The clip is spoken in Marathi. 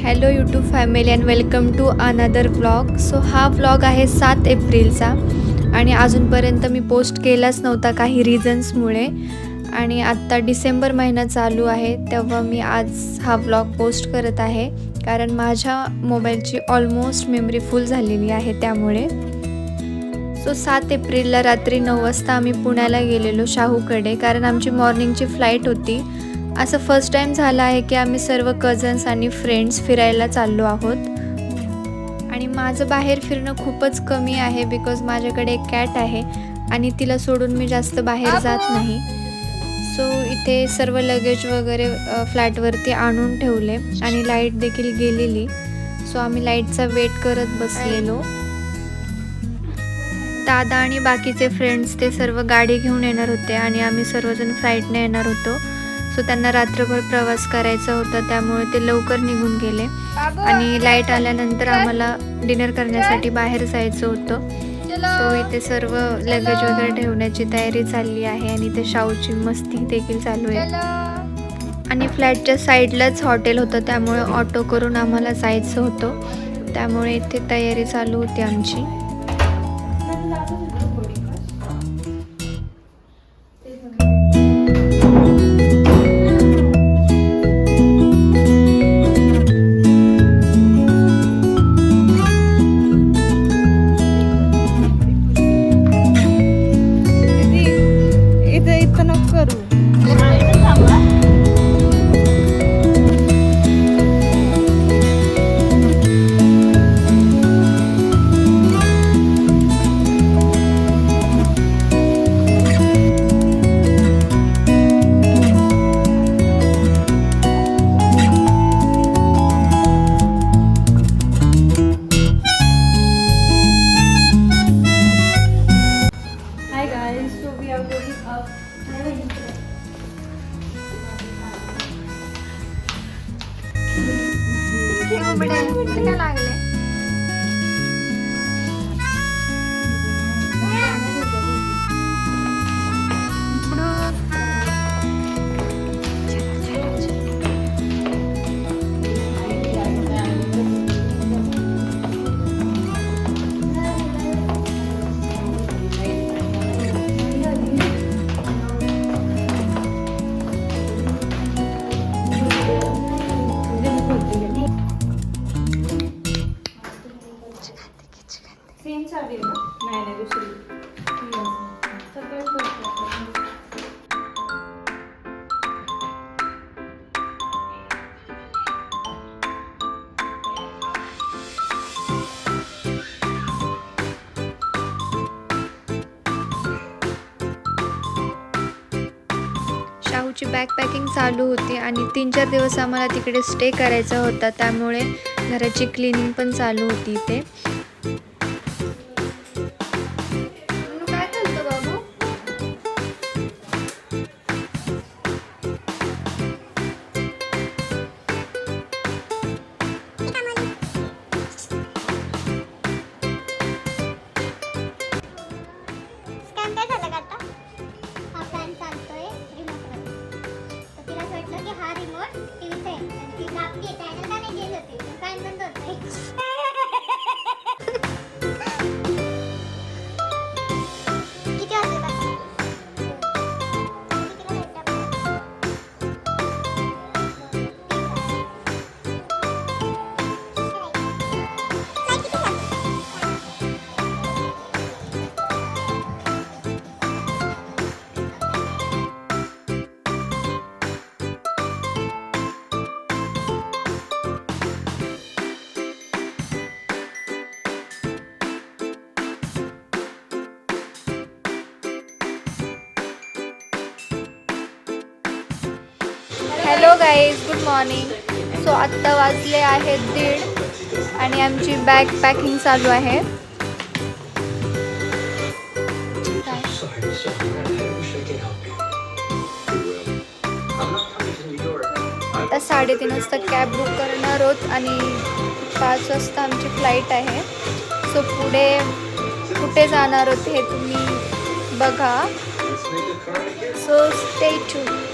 Hello YouTube family and welcome to another vlog. So हा व्लॉग आहे 7 एप्रिलचा आणि अजूनपर्यंत मी पोस्ट केलाच नव्हता काही रिझन्समुळे. आणि आत्ता डिसेंबर महिना चालू आहे तेव्हा मी आज हा व्लॉग पोस्ट करत आहे, कारण माझ्या मोबाईलची ऑलमोस्ट मेमरी फुल झालेली आहे त्यामुळे. सो 7 एप्रिलला रात्री 9 वाजता आम्ही पुण्याला गेलेलो शाहूकडे, कारण आमची मॉर्निंगची फ्लाईट होती. असं फर्स्ट टाईम झालं आहे की आम्ही सर्व कझन्स आणि फ्रेंड्स फिरायला चाललो आहोत. आणि माझं बाहेर फिरणं खूपच कमी आहे, बिकॉज माझ्याकडे एक कॅट आहे आणि तिला सोडून मी जास्त बाहेर जात नाही. सो इथे सर्व लगेज वगैरे फ्लॅटवरती आणून ठेवले आणि लाईट देखील गेलेली. सो आम्ही लाईटचा वेट करत बसलेलो. दादा आणि बाकीचे फ्रेंड्स ते सर्व गाडी घेऊन येणार होते आणि आम्ही सर्वजण फ्लाईटने येणार होतो. सो त्यांना रात्रभर प्रवास करायचा होता, त्यामुळे ते लवकर निघून गेले. आणि लाईट आल्यानंतर आम्हाला डिनर करण्यासाठी बाहेर जायचं होतं. सो इथे सर्व लगेज वगैरे ठेवण्याची तयारी चालली आहे आणि इथे शाहूची मस्ती देखील चालू आहे. आणि फ्लॅटच्या साईडलाच हॉटेल होतं, त्यामुळे ऑटो करून आम्हाला जायचं होतं. त्यामुळे इथे तयारी चालू होती आमची. काय लागले? शाहूची बॅकपॅकिंग चालू होती आणि 3-4 दिवस आम्हाला तिकडे स्टे करायचा होता, त्यामुळे घराची क्लिनिंग पण चालू होती इथे. Hello guys, good morning. So आत्ता वाजले आहेत 1:30 आणि आमची बॅग पॅकिंग चालू आहे. आता 3:30 वाजता कॅब बुक करणार आहोत आणि 5 वाजता आमची फ्लाईट आहे. सो पुढे कुठे जाणार आहोत हे तुम्ही बघा. So stay tuned.